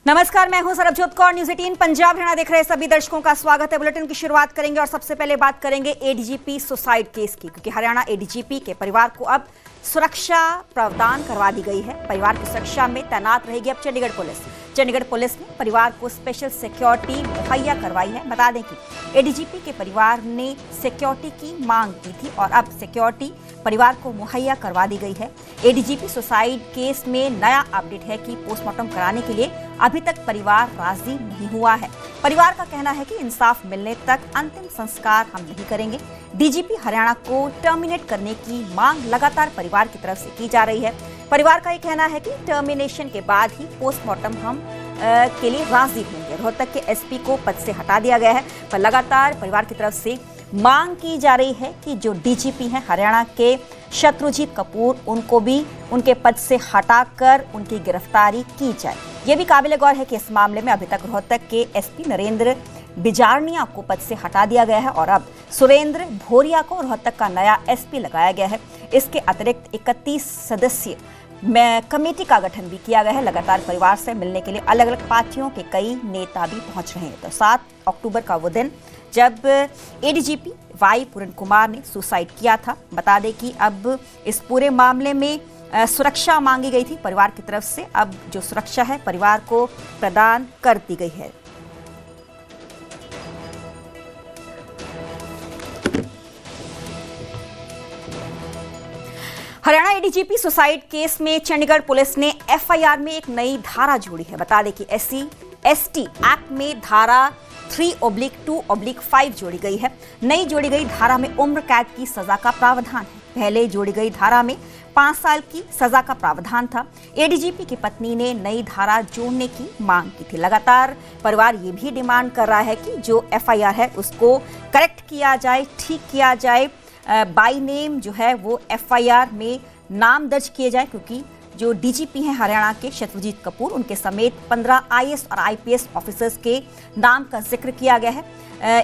नमस्कार, मैं हूं सरबजोत कौर। न्यूज़ 18 पंजाब हरियाणा देख रहे सभी दर्शकों का स्वागत है। बुलेटिन की शुरुआत करेंगे और सबसे पहले बात करेंगे एडीजीपी सुसाइड केस की, क्योंकि हरियाणा एडीजीपी के परिवार को अब सुरक्षा प्रावधान करवा दी गई है। परिवार की सुरक्षा में तैनात रहेगी अब चंडीगढ़ पुलिस। चंडीगढ़ पुलिस ने परिवार को स्पेशल सिक्योरिटी मुहैया करवाई है। बता दें कि एडीजीपी के परिवार ने सिक्योरिटी की मांग की थी और अब सिक्योरिटी परिवार को मुहैया करवा दी गई है। एडीजीपी सुसाइड केस में नया अपडेट है कि पोस्टमार्टम कराने के लिए अभी तक परिवार राजी नहीं हुआ है। परिवार का कहना है कि इंसाफ मिलने तक अंतिम संस्कार हम नहीं करेंगे। डीजीपी हरियाणा को टर्मिनेट करने की मांग लगातार परिवार की तरफ से की जा रही है। परिवार का ये कहना है कि टर्मिनेशन के बाद ही पोस्टमार्टम हम के लिए राजी होंगे। रोहतक के एसपी को पद से हटा दिया गया है, पर लगातार परिवार की तरफ से मांग की जा रही है कि जो डीजीपी हैं हरियाणा के शत्रुजीत कपूर, उनको भी उनके पद से हटाकर उनकी गिरफ्तारी की जाए। ये भी काबिल गौर है कि इस मामले में अभी तक रोहतक के एसपी नरेंद्र बिजारनिया को पद से हटा दिया गया है और अब सुरेंद्र भोरिया को रोहतक का नया एसपी लगाया गया है। इसके अतिरिक्त 31 सदस्यीय कमेटी का गठन भी किया गया है। लगातार परिवार से मिलने के लिए अलग अलग पार्टियों के कई नेता भी पहुंच रहे हैं। तो 7 अक्टूबर का वो दिन जब एडीजीपी वाई पूरन कुमार ने सुसाइड किया था। बता दें कि अब इस पूरे मामले में सुरक्षा मांगी गई थी परिवार की तरफ से। अब जो सुरक्षा है परिवार को प्रदान कर दी गई है। हरियाणा एडीजीपी सुसाइड केस में चंडीगढ़ पुलिस ने एफआईआर में एक नई धारा जोड़ी है। बता दें कि SC/ST एक्ट में धारा 3/2/5 जोड़ी गई है। नई जोड़ी गई धारा में उम्र कैद की सजा का प्रावधान है। पहले जोड़ी गई धारा में 5 साल की सजा का प्रावधान था। एडीजीपी की पत्नी ने नई धारा जोड़ने की मांग की थी। लगातार परिवार ये भी डिमांड कर रहा है कि जो एफआईआर है उसको करेक्ट किया जाए, ठीक किया जाए। बाई नेम जो है वो एफआईआर में नाम दर्ज किए जाए, क्योंकि जो डीजीपी हैं हरियाणा के शत्रुजीत कपूर, उनके समेत 15 आईएएस और आईपीएस ऑफिसर्स के नाम का जिक्र किया गया है।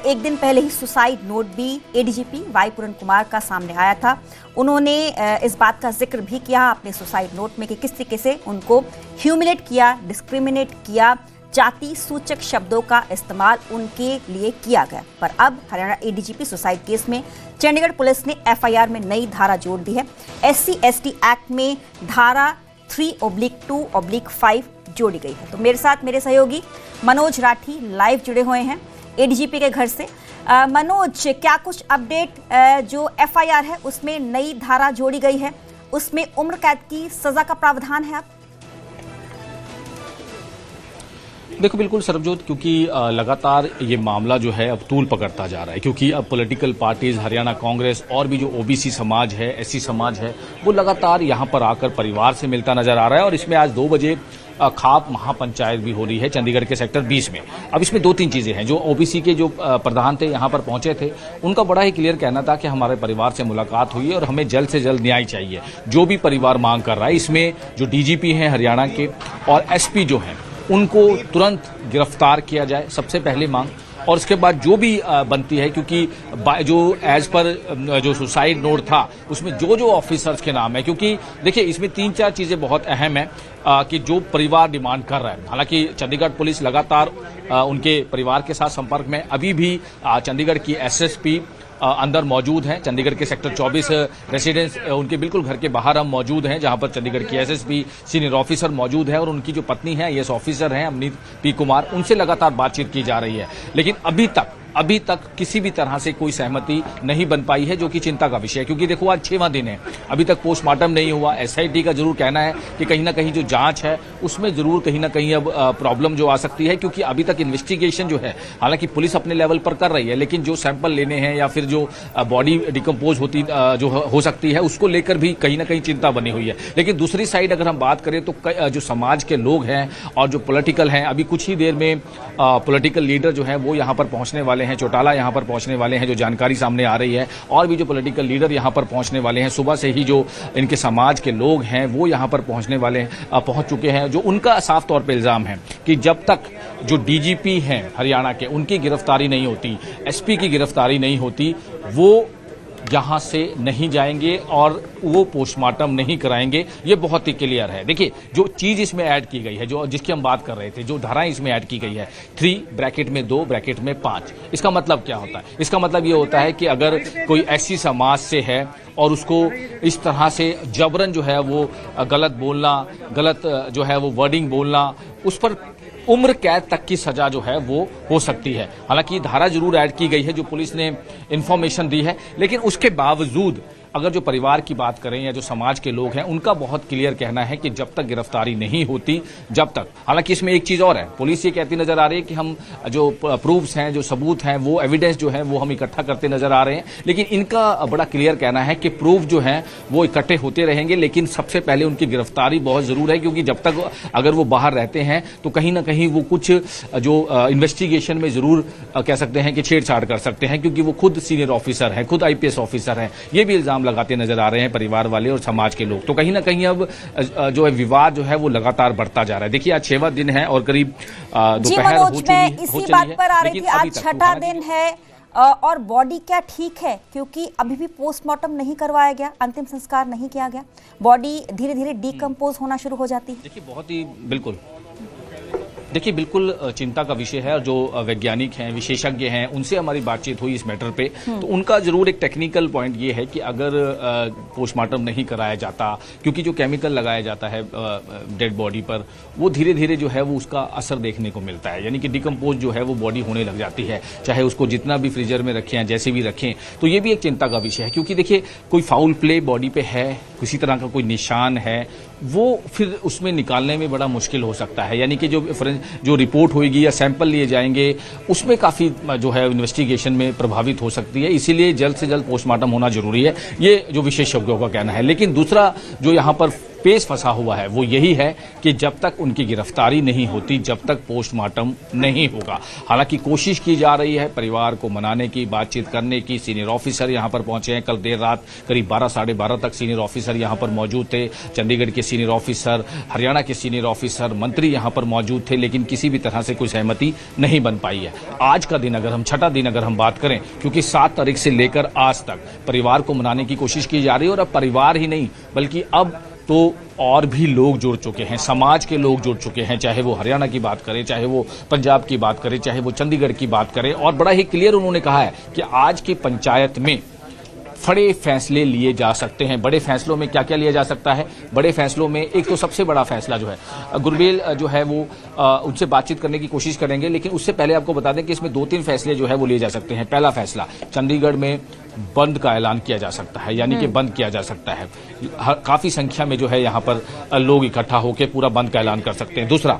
एक दिन पहले ही सुसाइड नोट भी एडीजीपी वाई पूरन कुमार का सामने आया था। उन्होंने इस बात का जिक्र भी किया अपने सुसाइड नोट में कि किस तरीके से उनको ह्यूमिलेट किया, डिस्क्रिमिनेट किया, जाति सूचक शब्दों का इस्तेमाल उनके लिए किया गया। पर अब हरियाणा एडीजीपी सुसाइड केस में चंडीगढ़ पुलिस ने एफआईआर में नई धारा जोड़ दी है। SC/ST एक्ट में धारा 3/2/5 जोड़ी गई है। तो मेरे साथ मेरे सहयोगी मनोज राठी लाइव जुड़े हुए हैं एडीजीपी के घर से। मनोज, क्या कुछ अपडेट? जो एफआईआर है उसमें नई धारा जोड़ी गई है, उसमें उम्र कैद की सजा का प्रावधान है। अब देखो, बिल्कुल सरबजोत, क्योंकि लगातार ये मामला जो है अब तूल पकड़ता जा रहा है, क्योंकि अब पॉलिटिकल पार्टीज, हरियाणा कांग्रेस और भी जो ओबीसी समाज है, एससी समाज है, वो लगातार यहाँ पर आकर परिवार से मिलता नजर आ रहा है। और इसमें आज 2 बजे खाप महापंचायत भी हो रही है चंडीगढ़ के सेक्टर 20 में। अब इसमें 2-3 चीजें हैं। जो ओबीसी के जो प्रधान थे यहाँ पर पहुंचे थे, उनका बड़ा ही क्लियर कहना था कि हमारे परिवार से मुलाकात हुई है और हमें जल्द से जल्द न्याय चाहिए, जो भी परिवार मांग कर रहा है। इसमें जो डीजीपी हैं हरियाणा के और एसपी जो हैं, उनको तुरंत गिरफ्तार किया जाए, सबसे पहली मांग। और उसके बाद जो भी बनती है, क्योंकि जो एज पर जो सुसाइड नोट था उसमें जो ऑफिसर्स के नाम है, क्योंकि देखिए इसमें 3-4 चीजें बहुत अहम है कि जो परिवार डिमांड कर रहा है। हालांकि चंडीगढ़ पुलिस लगातार उनके परिवार के साथ संपर्क में, अभी भी चंडीगढ़ की एसएसपी अंदर मौजूद हैं। चंडीगढ़ के सेक्टर 24 रेसिडेंस उनके बिल्कुल घर के बाहर हम मौजूद हैं, जहां पर चंडीगढ़ की एसएसपी सीनियर ऑफिसर मौजूद है और उनकी जो पत्नी है आईएएस ऑफिसर हैं अमनीत पी कुमार, उनसे लगातार बातचीत की जा रही है। लेकिन अभी तक किसी भी तरह से कोई सहमति नहीं बन पाई है, जो कि चिंता का विषय है। क्योंकि देखो, आज 6वां दिन है, अभी तक पोस्टमार्टम नहीं हुआ। एसआईटी का जरूर कहना है कि कहीं ना कहीं जो जांच है उसमें जरूर कहीं ना कहीं अब प्रॉब्लम जो आ सकती है, क्योंकि अभी तक इन्वेस्टिगेशन जो है, हालांकि पुलिस अपने लेवल पर कर रही है, लेकिन जो सैंपल लेने हैं या फिर जो बॉडी डिकम्पोज होती जो हो सकती है, उसको लेकर भी कहीं ना कहीं चिंता बनी हुई है। लेकिन दूसरी साइड अगर हम बात करें तो जो समाज के लोग हैं और जो पॉलिटिकल हैं, अभी कुछ ही देर में पॉलिटिकल लीडर जो है वो यहाँ पर पहुंचने वाले हैं, चौटाला यहाँ पर पहुंचने वाले हैं, जो जानकारी सामने आ रही है। और भी जो पॉलिटिकल लीडर यहाँ पर पहुंचने वाले हैं, सुबह से ही जो इनके समाज के लोग हैं वो यहाँ पर पहुंचने वाले हैं, पहुंच चुके हैं। जो उनका साफ तौर पर इल्जाम है कि जब तक जो डीजीपी हैं हरियाणा के, उनकी गिरफ्तारी नहीं होती, एसपी की गिरफ्तारी नहीं होती, वो यहां से नहीं जाएंगे और वो पोस्टमार्टम नहीं कराएंगे, ये बहुत ही क्लियर है। देखिए, जो चीज इसमें ऐड की गई है, जो जिसकी हम बात कर रहे थे, जो धाराएं इसमें ऐड की गई है, 3 ब्रैकेट में 2 ब्रैकेट में 5, इसका मतलब क्या होता है? इसका मतलब ये होता है कि अगर कोई ऐसी समाज से है और उसको इस तरह से जबरन जो है वो गलत बोलना, गलत जो है वो वर्डिंग बोलना, उस पर उम्र कैद तक की सजा जो है वो हो सकती है। हालांकि धारा जरूर ऐड की गई है जो पुलिस ने इंफॉर्मेशन दी है, लेकिन उसके बावजूद अगर जो परिवार की बात करें या जो समाज के लोग हैं, उनका बहुत क्लियर कहना है कि जब तक गिरफ्तारी नहीं होती, जब तक, हालांकि इसमें एक चीज और है, पुलिस ये कहती नजर आ रही है कि हम जो प्रूफ्स हैं, जो सबूत हैं, वो एविडेंस जो है वो हम इकट्ठा करते नजर आ रहे हैं, लेकिन इनका बड़ा क्लियर कहना है कि प्रूफ जो है वो इकट्ठे होते रहेंगे, लेकिन सबसे पहले उनकी गिरफ्तारी बहुत जरूर है, क्योंकि जब तक अगर वो बाहर रहते हैं तो कहीं ना कहीं वो कुछ जो इन्वेस्टिगेशन में जरूर कह सकते हैं कि छेड़छाड़ कर सकते हैं, क्योंकि वो खुद सीनियर ऑफिसर हैं, खुद IPS ऑफिसर हैं। ये भी इल्जाम लगाते नजर आ रहे हैं परिवार वाले और समाज के लोग। तो कहीं ना कहीं अब जो है विवाद जो है वो लगातार बढ़ता जा रहा है। देखिए, आज 6वां दिन है और करीब दोपहर हो चुकी है। इसी बात पर आ रही थी, आज 6ठा दिन है और बॉडी क्या ठीक है? क्योंकि अभी भी पोस्टमार्टम नहीं करवाया गया, अंतिम संस्कार नहीं किया गया, बॉडी धीरे धीरे डिकम्पोज होना शुरू हो जाती है। देखिए, बहुत ही बिल्कुल चिंता का विषय है और जो वैज्ञानिक हैं, विशेषज्ञ हैं, उनसे हमारी बातचीत हुई इस मैटर पे, तो उनका जरूर एक टेक्निकल पॉइंट ये है कि अगर पोस्टमार्टम नहीं कराया जाता, क्योंकि जो केमिकल लगाया जाता है डेड बॉडी पर, वो धीरे धीरे जो है वो उसका असर देखने को मिलता है, यानी कि डिकम्पोज जो है वो बॉडी होने लग जाती है, चाहे उसको जितना भी फ्रीजर में रखें या जैसे भी रखें। तो ये भी एक चिंता का विषय है, क्योंकि देखिए, कोई फाउल प्ले बॉडी पे है, किसी तरह का कोई निशान है, वो फिर उसमें निकालने में बड़ा मुश्किल हो सकता है, यानी कि जो रिपोर्ट होगी या सैंपल लिए जाएंगे, उसमें काफ़ी जो है इन्वेस्टिगेशन में प्रभावित हो सकती है। इसीलिए जल्द से जल्द पोस्टमार्टम होना जरूरी है, ये जो विशेषज्ञों का कहना है। लेकिन दूसरा जो यहाँ पर पेश फंसा हुआ है वो यही है कि जब तक उनकी गिरफ्तारी नहीं होती, जब तक पोस्टमार्टम नहीं होगा। हालांकि कोशिश की जा रही है परिवार को मनाने की, बातचीत करने की। सीनियर ऑफिसर यहां पर पहुंचे हैं, कल देर रात करीब 12 साढ़े 12 तक सीनियर ऑफिसर यहां पर मौजूद थे। चंडीगढ़ के सीनियर ऑफिसर, हरियाणा के सीनियर ऑफिसर, मंत्री यहां पर मौजूद थे, लेकिन किसी भी तरह से कोई सहमति नहीं बन पाई है। आज का दिन, अगर हम 6ठा दिन अगर हम बात करें, क्योंकि 7 तारीख से लेकर आज तक परिवार को मनाने की कोशिश की जा रही है, और अब परिवार ही नहीं बल्कि अब तो और भी लोग जुड़ चुके हैं, समाज के लोग जुड़ चुके हैं, चाहे वो हरियाणा की बात करें, चाहे वो पंजाब की बात करें, चाहे वो चंडीगढ़ की बात करें। और बड़ा ही क्लियर उन्होंने कहा है कि आज की पंचायत में बड़े फैसले लिए जा सकते हैं। बड़े फैसलों में क्या क्या लिया जा सकता है? बड़े फैसलों में एक तो सबसे बड़ा फैसला जो है, गुरबेल जो है वो उनसे बातचीत करने की कोशिश करेंगे, लेकिन उससे पहले आपको बता दें कि इसमें 2-3 फैसले जो है वो लिए जा सकते हैं। पहला फैसला, चंडीगढ़ में बंद का ऐलान किया जा सकता है, यानी कि बंद किया जा सकता है। काफी संख्या में जो है यहाँ पर लोग इकट्ठा होकर पूरा बंद का ऐलान कर सकते हैं। दूसरा,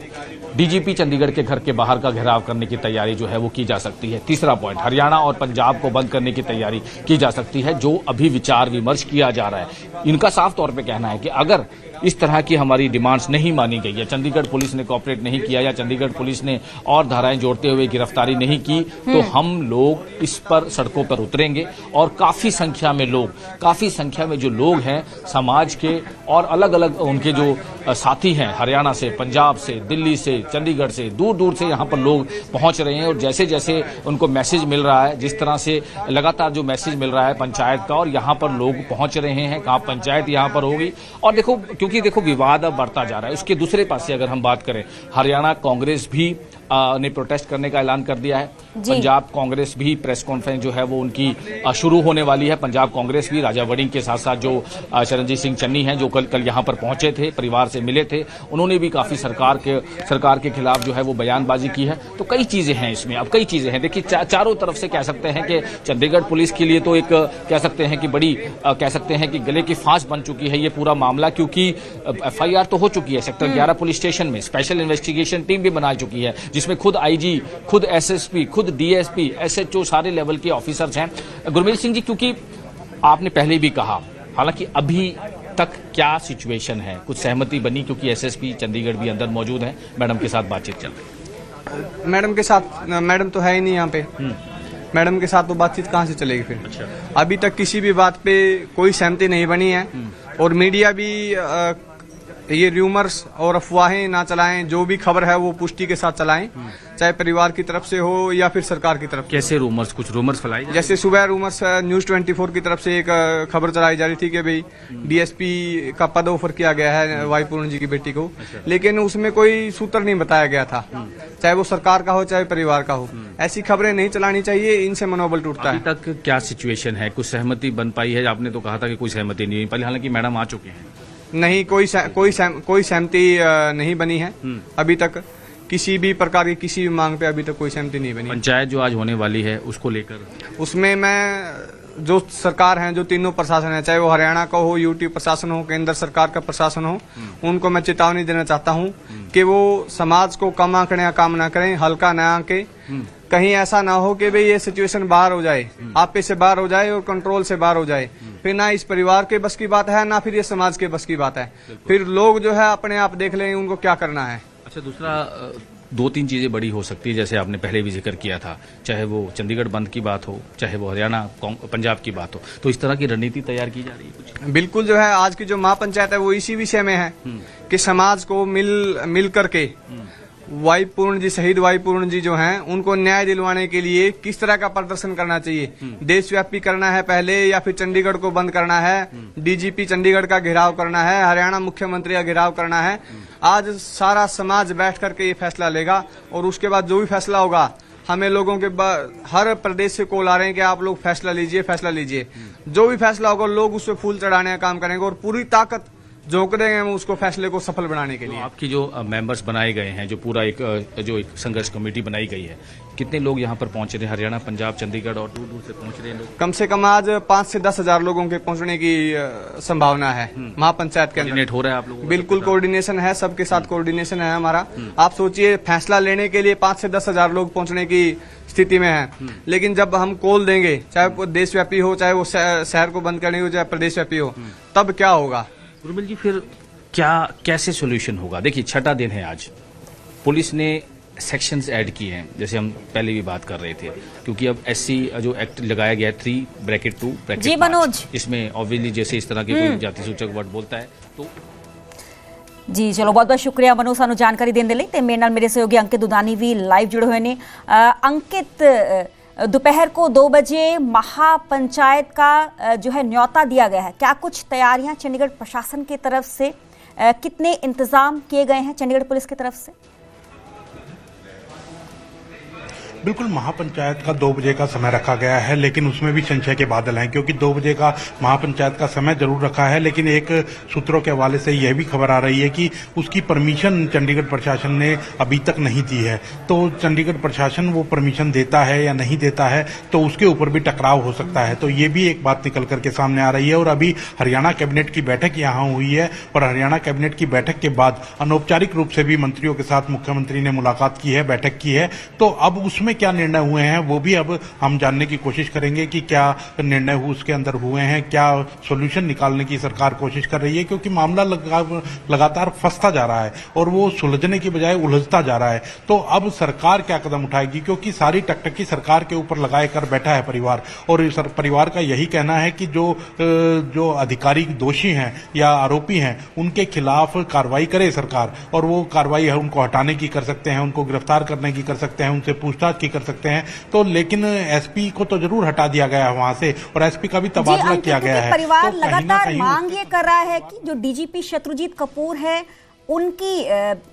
DGP चंडीगढ़ के घर के बाहर का घेराव करने की तैयारी जो है वो की जा सकती है। तीसरा पॉइंट, हरियाणा और पंजाब को बंद करने की तैयारी की जा सकती है, जो अभी विचार विमर्श किया जा रहा है। इनका साफ तौर पे कहना है कि अगर इस तरह की हमारी डिमांड्स नहीं मानी गई है, चंडीगढ़ पुलिस ने कोऑपरेट नहीं किया या चंडीगढ़ पुलिस ने और धाराएं जोड़ते हुए गिरफ्तारी नहीं की, तो हम लोग इस पर सड़कों पर उतरेंगे। और काफी संख्या में जो लोग हैं समाज के और अलग अलग उनके जो साथी हैं, हरियाणा से, पंजाब से, दिल्ली से, चंडीगढ़ से, दूर दूर से यहाँ पर लोग पहुंच रहे हैं। और जैसे जैसे उनको मैसेज मिल रहा है, जिस तरह से लगातार जो मैसेज मिल रहा है पंचायत का, और यहाँ पर लोग पहुंच रहे हैं, कहाँ पंचायत यहाँ पर होगी। और देखो, क्योंकि देखो विवाद अब बढ़ता जा रहा है। उसके दूसरे पास से अगर हम बात करें, हरियाणा कांग्रेस भी ने प्रोटेस्ट करने का ऐलान कर दिया है। पंजाब कांग्रेस भी प्रेस कॉन्फ्रेंस जो है वो उनकी शुरू होने वाली है। पंजाब कांग्रेस भी राजा वड़िंग के साथ साथ जो चरणजीत सिंह चन्नी हैं, जो कल यहाँ पर पहुंचे थे, परिवार से मिले थे, उन्होंने भी काफी सरकार के खिलाफ जो है वो बयानबाजी की है। तो कई चीजें हैं इसमें, अब कई चीजें हैं। देखिए, चारों तरफ से कह सकते हैं कि चंडीगढ़ पुलिस के लिए तो एक कह सकते हैं कि बड़ी कह सकते हैं कि गले की फांस बन चुकी है ये पूरा मामला, क्योंकि FIR तो हो चुकी है सेक्टर 11 पुलिस स्टेशन में। स्पेशल इन्वेस्टिगेशन टीम भी बना चुकी है, जिसमें खुद IG, खुद SSP, खुद DSP, SHO सारे लेवल के ऑफिसर्स हैं। गुरमीत सिंह जी, क्योंकि आपने पहले भी कहा, हालांकि अभी तक क्या सिचुएशन है? कुछ सहमति बनी? क्योंकि SSP चंडीगढ़ भी अंदर मौजूद है, मैडम के साथ बातचीत चल रही है। मैडम के साथ, मैडम तो है ही नहीं यहाँ पे। मैडम के साथ तो बातचीत कहाँ से चलेगी फिर? अच्छा। अभी तक किसी भी बात पे कोई सहमति नहीं बनी है, और मीडिया भी ये र्यूमर्स और अफवाहें ना चलाएं, जो भी खबर है वो पुष्टि के साथ चलाएं, चाहे परिवार की तरफ से हो या फिर सरकार की तरफ से। कैसे रूमर्स, कुछ रूमर्स फैलाई जा रही जैसे सुबह रूमर्स न्यूज 24 की तरफ से एक खबर चलाई जा रही थी कि भाई डीएसपी का पद ऑफर किया गया है वाई पूर्ण जी की बेटी को, लेकिन उसमें कोई सूत्र नहीं बताया गया था, चाहे वो सरकार का हो चाहे परिवार का हो। ऐसी खबरें नहीं चलानी चाहिए, इनसे मनोबल टूटता है। अभी तक क्या सिचुएशन है, कुछ सहमति बन पाई है? आपने तो कहा था कि कोई सहमति नहीं पहले, हालांकि मैडम आ चुके हैं। नहीं, कोई सहमति नहीं बनी है अभी तक, किसी भी प्रकार की किसी भी मांग पे अभी तक कोई सहमति नहीं बनी। पंचायत जो आज होने वाली है उसको लेकर, उसमें मैं जो सरकार है, जो तीनों प्रशासन है, चाहे वो हरियाणा का हो, यूटी प्रशासन हो, केंद्र सरकार का प्रशासन हो, उनको मैं चेतावनी देना चाहता हूं कि वो समाज को कम आंकने का काम ना करें, हल्का ना आंके। कहीं ऐसा ना हो कि भाई ये सिचुएशन बाहर हो जाए, आपे से बाहर हो जाए और कंट्रोल से बाहर हो जाए, फिर ना इस परिवार के बस की बात है ना फिर ये समाज के बस की बात है। फिर लोग जो है अपने आप देख लें उनको क्या करना है। अच्छा, दूसरा 2-3 चीजें बड़ी हो सकती है, जैसे आपने पहले भी जिक्र किया था, चाहे वो चंडीगढ़ बंद की बात हो, चाहे वो हरियाणा पंजाब की बात हो, तो इस तरह की रणनीति तैयार की जा रही है कुछ? बिल्कुल, जो है आज की जो महापंचायत है वो इसी विषय में है कि समाज को मिल करके वाई पूर्ण जी, शहीद वाई पूर्ण जी जो हैं, उनको न्याय दिलवाने के लिए किस तरह का प्रदर्शन करना चाहिए। देशव्यापी करना है पहले या फिर चंडीगढ़ को बंद करना है, डीजीपी चंडीगढ़ का घेराव करना है, हरियाणा मुख्यमंत्री का घेराव करना है। आज सारा समाज बैठ करके ये फैसला लेगा और उसके बाद जो भी फैसला होगा, हमें लोगों के हर प्रदेश से कॉल आ रहे हैं कि आप लोग फैसला लीजिए, फैसला लीजिए। जो भी फैसला होगा लोग उस पर फूल चढ़ाने का काम करेंगे और पूरी ताकत झोंक देंगे हम उसको फैसले को सफल बनाने के लिए। आपकी जो मेंबर्स बनाए गए हैं, जो पूरा एक संघर्ष कमेटी बनाई गई है, कितने लोग यहाँ पर पहुंच रहे हैं? हरियाणा, पंजाब, चंडीगढ़ और दूर दूर से पहुंच रहे हैं लोग? कम से कम आज 5 से 10 हजार लोगों के पहुंचने की संभावना है महापंचायत के अंदर। हो रहा है आप लोगों? बिल्कुल कोऑर्डिनेशन है, सबके साथ कोऑर्डिनेशन है हमारा। आप सोचिए, फैसला लेने के लिए 5 से 10 हजार लोग पहुंचने की स्थिति में है, लेकिन जब हम कॉल देंगे, चाहे वो देशव्यापी हो, चाहे वो शहर को बंद करनी हो, चाहे प्रदेशव्यापी हो, तब क्या होगा? उर्मिल जी, फिर कैसे सोल्यूशन होगा? देखिए, 6ठा दिन है आज, पुलिस ने सेक्शंस ऐड किए हैं, जैसे हम पहले भी बात कर रहे थे, क्योंकि अब एससी जो एक्ट लगाया गया है 3(2)(5) जी मनोज, इसमें ऑब्वियसली जैसे इस तरह के कोई जाति सूचक वर्ड बोलता है तो जी चलो, बहुत बहुत शुक्रिया मनोज सानू जानकारी देने ਲਈ ਤੇ ਮੇਰੇ ਨਾਲ ਮੇਰੇ सहयोगी अंकित दुधानी भी लाइव जुड़े हुए ने। अंकित, दोपहर को 2 बजे महापंचायत का जो है न्योता दिया गया है, क्या कुछ तैयारियां चंडीगढ़ प्रशासन की तरफ से, कितने इंतजाम किए गए हैं चंडीगढ़ पुलिस की तरफ से? बिल्कुल, महापंचायत का 2 बजे का समय रखा गया है, लेकिन उसमें भी संशय के बादल हैं, क्योंकि 2 बजे का महापंचायत का समय जरूर रखा है, लेकिन एक सूत्रों के हवाले से यह भी खबर आ रही है कि उसकी परमिशन चंडीगढ़ प्रशासन ने अभी तक नहीं दी है। तो चंडीगढ़ प्रशासन वो परमिशन देता है या नहीं देता है, तो उसके ऊपर भी टकराव हो सकता है। तो ये भी एक बात निकल करके सामने आ रही है। और अभी हरियाणा कैबिनेट की बैठक यहाँ हुई है, और हरियाणा कैबिनेट की बैठक के बाद अनौपचारिक रूप से भी मंत्रियों के साथ मुख्यमंत्री ने मुलाकात की है, बैठक की है। तो अब उसमें क्या निर्णय हुए हैं वो भी अब हम जानने की कोशिश करेंगे कि क्या निर्णय उसके अंदर हुए हैं, क्या सॉल्यूशन निकालने की सरकार कोशिश कर रही है, क्योंकि मामला लगातार फंसता जा रहा है और वो सुलझने की बजाय उलझता जा रहा है। तो अब सरकार क्या कदम उठाएगी, क्योंकि सारी टकटकी सरकार के ऊपर लगाए कर बैठा है परिवार, और परिवार का यही कहना है कि जो अधिकारी दोषी हैं या आरोपी हैं उनके खिलाफ कार्रवाई करे सरकार, और वो कार्रवाई है उनको हटाने की कर सकते हैं, उनको गिरफ्तार करने की कर सकते हैं, उनसे पूछताछ की कर सकते हैं। तो लेकिन एसपी को तो जरूर हटा दिया गया है वहां से, और एसपी का भी तबादला किया गया है। परिवार तो लगातार मांग ये कर रहा है कि जो डीजीपी शत्रुजीत कपूर है उनकी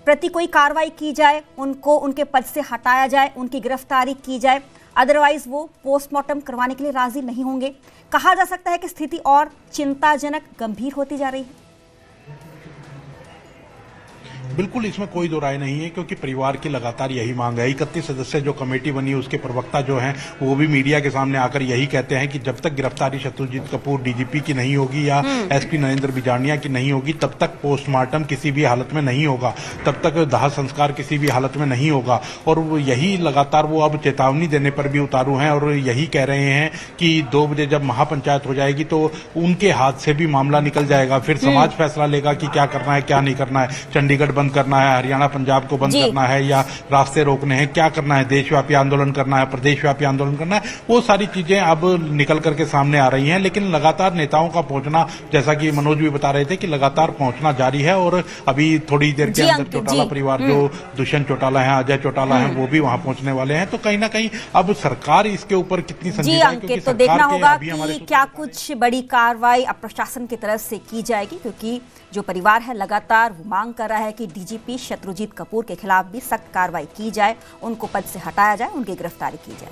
प्रति कोई कार्रवाई की जाए, उनको उनके पद से हटाया जाए, उनकी गिरफ्तारी की जाए, अदरवाइज वो पोस्टमार्टम करवाने के लिए राजी नहीं होंगे। कहा जा सकता है कि स्थिति और चिंताजनक, गंभीर होती जा रही है। बिल्कुल, इसमें कोई दो राय नहीं है, क्योंकि परिवार की लगातार यही मांग है। 31 सदस्य जो कमेटी बनी उसके प्रवक्ता जो हैं वो भी मीडिया के सामने आकर यही कहते हैं कि जब तक गिरफ्तारी शत्रुजीत कपूर डीजीपी की नहीं होगी या एसपी नरेंद्र बिजानिया की नहीं होगी, तब तक पोस्टमार्टम किसी भी हालत में नहीं होगा, तब तक दाह संस्कार किसी भी हालत में नहीं होगा। और वो यही लगातार वो अब चेतावनी देने पर भी उतारू हैं, और यही कह रहे हैं कि 2 बजे जब महापंचायत हो जाएगी तो उनके हाथ से भी मामला निकल जाएगा, फिर समाज फैसला लेगा कि क्या करना है क्या नहीं करना है, चंडीगढ़ बंद करना है, हरियाणा पंजाब को बंद करना है, या रास्ते रोकने हैं, क्या करना है, देशव्यापी आंदोलन करना है, प्रदेशव्यापी आंदोलन करना है, वो सारी चीजें अब निकल करके सामने आ रही हैं। लेकिन लगातार नेताओं का पहुंचना, जैसा कि मनोज भी बता रहे थे कि लगातार पहुंचना जारी है, और अभी थोड़ी देर के अंदर चौटाला परिवार जो दुष्यंत चौटाला है, अजय चौटाला है, वो भी वहां पहुंचने वाले हैं। तो कहीं ना कहीं अब सरकार इसके ऊपर कितनी संजीदा है, क्योंकि तो देखना होगा कि क्या कुछ बड़ी कार्रवाई अब प्रशासन की तरफ से की जाएगी, क्योंकि जो परिवार है लगातार वो मांग कर रहा है कि डीजीपी शत्रुजीत कपूर के खिलाफ भी सख्त कार्रवाई की जाए, उनको पद से हटाया जाए, उनकी गिरफ्तारी की जाए।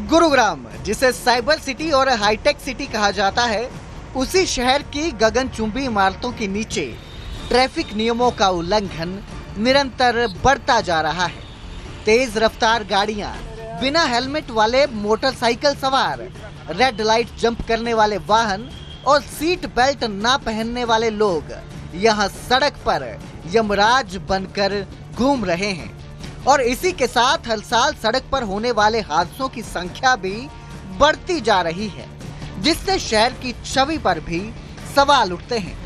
गुरुग्राम, जिसे साइबर सिटी और हाईटेक सिटी कहा जाता है, उसी शहर की गगनचुंबी इमारतों के नीचे ट्रैफिक नियमों का उल्लंघन निरंतर बढ़ता जा रहा है। तेज रफ्तार गाड़ियां, बिना हेलमेट वाले मोटरसाइकिल सवार, रेड लाइट जंप करने वाले वाहन और सीट बेल्ट ना पहनने वाले लोग यहां सड़क पर यमराज बनकर घूम रहे हैं। और इसी के साथ हर साल सड़क पर होने वाले हादसों की संख्या भी बढ़ती जा रही है, जिससे शहर की छवि पर भी सवाल उठते हैं।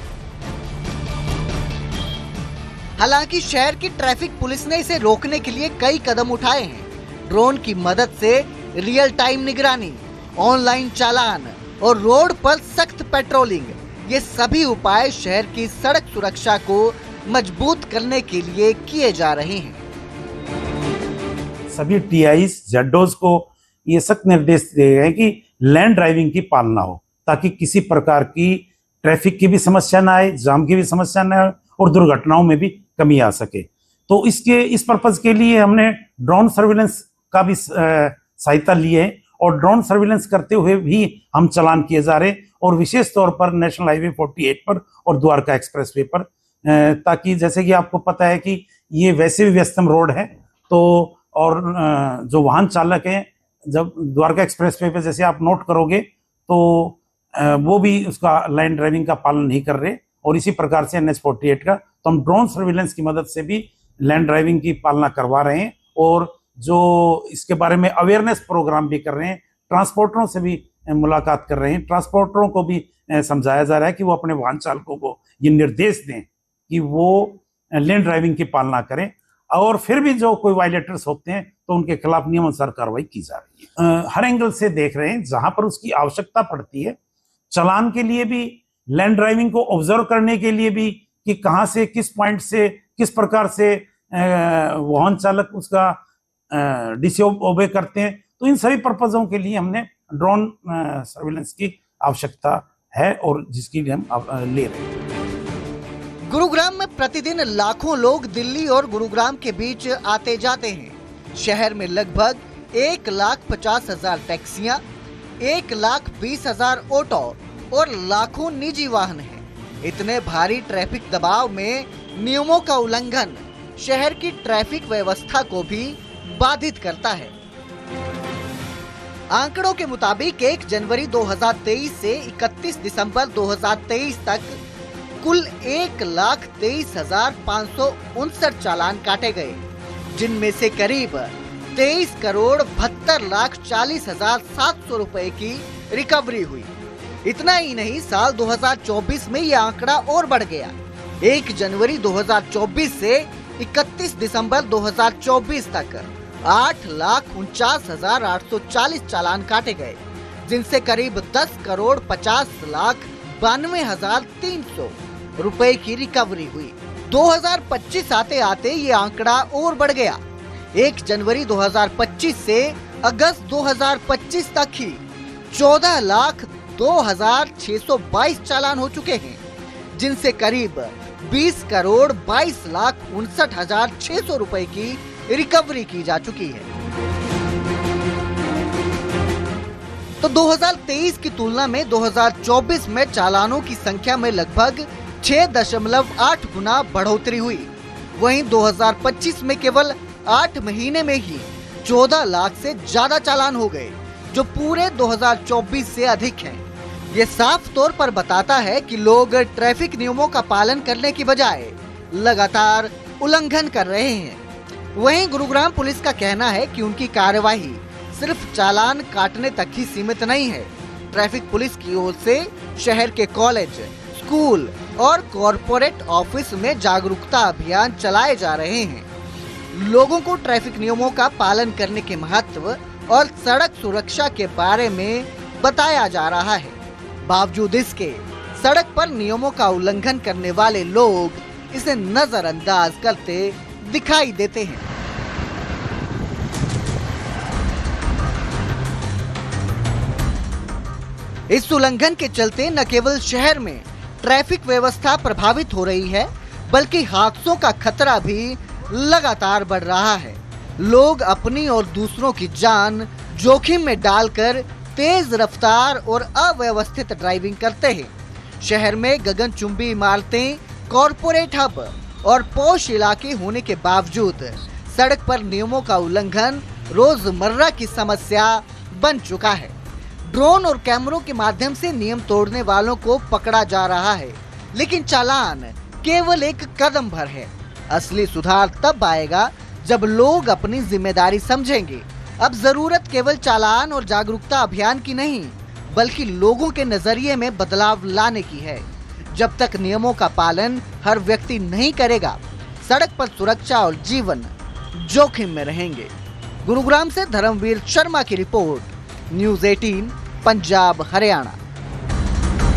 हालांकि शहर की ट्रैफिक पुलिस ने इसे रोकने के लिए कई कदम उठाए हैं। ड्रोन की मदद से रियल टाइम निगरानी, ऑनलाइन चालान और रोड पर सख्त पेट्रोलिंग, ये सभी उपाय शहर की सड़क सुरक्षा को मजबूत करने के लिए किए जा रहे हैं। सभी टीआईस, जेडोज को ये सख्त निर्देश दिए गए कि लैंड ड्राइविंग की पालना हो, ताकि किसी प्रकार की ट्रैफिक की भी समस्या ना आए, जाम की भी समस्या ना आए और दुर्घटनाओं में भी कमी आ सके। तो इस पर्पज के लिए हमने ड्रोन सर्विलेंस का भी सहायता ली है, और ड्रोन सर्विलेंस करते हुए भी हम चालान किए जा रहे, और विशेष तौर पर नेशनल हाईवे 48 पर और द्वारका एक्सप्रेसवे पर, ताकि जैसे कि आपको पता है कि ये वैसे भी व्यस्तम रोड है, तो और जो वाहन चालक हैं, जब द्वारका एक्सप्रेसवे पे जैसे आप नोट करोगे तो वो भी उसका लाइन ड्राइविंग का पालन नहीं कर रहे, और इसी प्रकार से NH 48 का, तो हम ड्रोन सर्विलेंस की मदद से भी लैंड ड्राइविंग की पालना करवा रहे हैं, और जो इसके बारे में अवेयरनेस प्रोग्राम भी कर रहे हैं, ट्रांसपोर्टरों से भी मुलाकात कर रहे हैं, ट्रांसपोर्टरों को भी समझाया जा रहा है कि वो अपने वाहन चालकों को ये निर्देश दें कि वो लैंड ड्राइविंग की पालना करें, और फिर भी जो कोई वायलेटर्स होते हैं तो उनके खिलाफ नियमानुसार कार्रवाई की जा रही है। हर एंगल से देख रहे हैं, जहां पर उसकी आवश्यकता पड़ती है, चालान के लिए भी, लैंड ड्राइविंग को ऑब्जर्व करने के लिए भी, कि कहां से, किस पॉइंट से, किस प्रकार से वाहन चालक उसका डिसओबे करते हैं, तो इन सभी पर्पजों के लिए हमने ड्रोन सर्विलेंस की आवश्यकता है, और जिसकी हम ले रहे हैं। गुरुग्राम में प्रतिदिन लाखों लोग दिल्ली और गुरुग्राम के बीच आते जाते हैं। शहर में लगभग 1,50,000 टैक्सियां, 1,20,000 ऑटो और लाखों निजी वाहन हैं। इतने भारी ट्रैफिक दबाव में नियमों का उल्लंघन शहर की ट्रैफिक व्यवस्था को भी बाधित करता है। आंकड़ों के मुताबिक 1 जनवरी 2023 से 31 दिसंबर 2023 तक कुल 1,23,559 चालान काटे गए, जिनमें से करीब 23,72,40,700 रुपए की रिकवरी हुई। इतना ही नहीं, साल 2024 में ये आंकड़ा और बढ़ गया। 1 जनवरी 2024 से 31 दिसंबर 2024 तक 8,49,840 चालान काटे गए, जिनसे करीब 10,50,92,300 रुपए की रिकवरी हुई। 2025 आते आते ये आंकड़ा और बढ़ गया। 1 जनवरी 2025 से अगस्त 2025 तक ही 14,02,622 चालान हो चुके हैं, जिनसे करीब 20,22,59,600 रुपए की रिकवरी की जा चुकी है। तो 2023 की तुलना में 2024 में चालानों की संख्या में लगभग 6.8 गुना बढ़ोतरी हुई। वहीं 2025 में केवल 8 महीने में ही 14 लाख से ज्यादा चालान हो गए, जो पूरे 2024 से अधिक हैं। ये साफ तौर पर बताता है कि लोग ट्रैफिक नियमों का पालन करने की बजाय लगातार उल्लंघन कर रहे हैं। वहीं गुरुग्राम पुलिस का कहना है कि उनकी कार्यवाही सिर्फ चालान काटने तक ही सीमित नहीं है, ट्रैफिक पुलिस की ओर से शहर के कॉलेज, स्कूल और कॉरपोरेट ऑफिस में जागरूकता अभियान चलाए जा रहे हैं। लोगों को ट्रैफिक नियमों का पालन करने के महत्व और सड़क सुरक्षा के बारे में बताया जा रहा है। बावजूद इसके सड़क पर नियमों का उल्लंघन करने वाले लोग इसे नजरअंदाज करते दिखाई देते हैं। इस उल्लंघन के चलते न केवल शहर में ट्रैफिक व्यवस्था प्रभावित हो रही है, बल्कि हादसों का खतरा भी लगातार बढ़ रहा है। लोग अपनी और दूसरों की जान जोखिम में डालकर तेज रफ्तार और अव्यवस्थित ड्राइविंग करते हैं। शहर में गगनचुंबी इमारतें, कॉरपोरेट हब और पॉश इलाके होने के बावजूद सड़क पर नियमों का उल्लंघन रोजमर्रा की समस्या बन चुका है। ड्रोन और कैमरों के माध्यम से नियम तोड़ने वालों को पकड़ा जा रहा है, लेकिन चालान केवल एक कदम भर है। असली सुधार तब आएगा जब लोग अपनी जिम्मेदारी समझेंगे। अब जरूरत केवल चालान और जागरूकता अभियान की नहीं, बल्कि लोगों के नजरिए में बदलाव लाने की है। जब तक नियमों का पालन हर व्यक्ति नहीं करेगा, सड़क पर सुरक्षा और जीवन जोखिम में रहेंगे। गुरुग्राम से धर्मवीर शर्मा की रिपोर्ट, न्यूज़ 18 पंजाब हरियाणा।